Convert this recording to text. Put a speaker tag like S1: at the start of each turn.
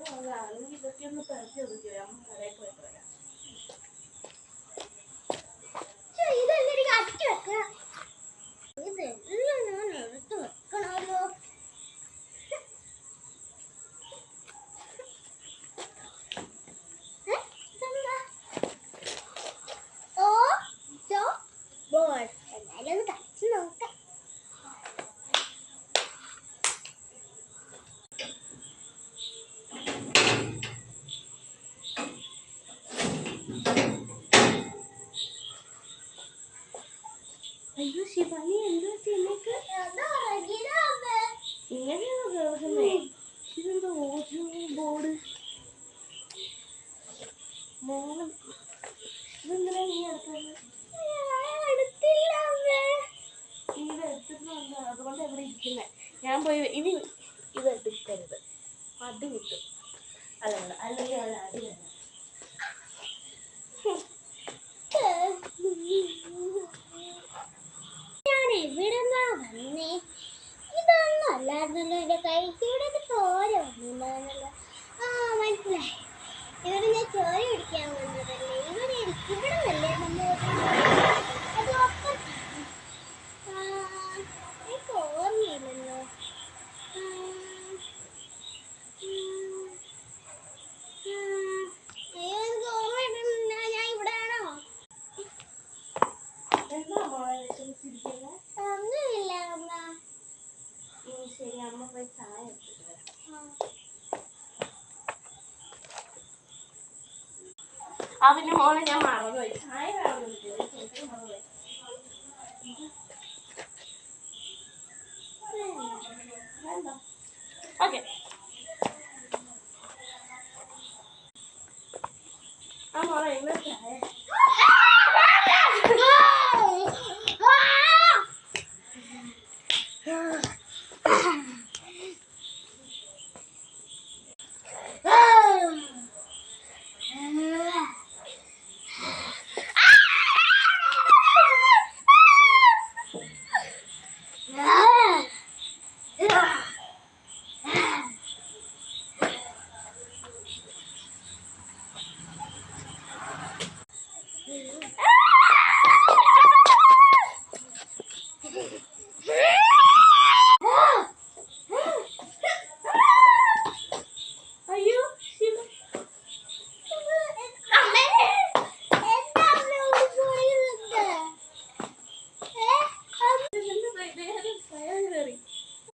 S1: ഇതൊക്കെ ഒന്ന് പരിചയം ഒതുക്കി അമ്മ കടയിൽ പോയിട്ട് വരാം. അയ്യോ ശിവാനി എന്തോ ചെന്നേക്ക് ഇങ്ങനെയാണോ കേൾക്കുന്നേ? ഇതെന്തോ ഓജോ ബോർഡ് മോള് ഇതെന്തിനാ നീ എടുത്തത്? ഇത് എടുത്തിട്ടുണ്ട്, അതുകൊണ്ട് എവിടെ ഇരിക്കുന്നേ. ഞാൻ പോയി ഇനി ഇത് എടുക്കരുത്, അടി കിട്ടും. അതല്ല അല്ലെങ്കിൽ അവൾ അടി തന്നെ.
S2: എവിടെന്നാ വന്നേ? ഇതൊന്നും അല്ലായിരുന്നല്ലോ എൻ്റെ കൈ. ഇവിടെ ചോര വന്നില്ലായിരുന്നല്ലോ. ആ മനസ്സിലായി, ഇവിടെ ഞാൻ ചോര പിടിക്കാൻ വന്നതല്ലേ. ഇവിടെ നല്ലേ നമ്മൾ അത് ഒപ്പത്താണ്. എനിക്ക് ഓർമ്മയില്ലല്ലോ. അയ്യോ എനിക്ക് ഓർമ്മയില്ല. ഞാൻ ഇവിടെ ആണോ? ഒന്നുമില്ല അമ്മ.
S1: ശരി, അമ്മ പോയി ചായ എടുത്തിട്ട് വരാം. അതിന് മോളെ ഞാൻ മറന്നുപോയി, ചായ മറന്നുപോയി. ഓക്കെ, ആ മോളെ എങ്ങനെ ചായ?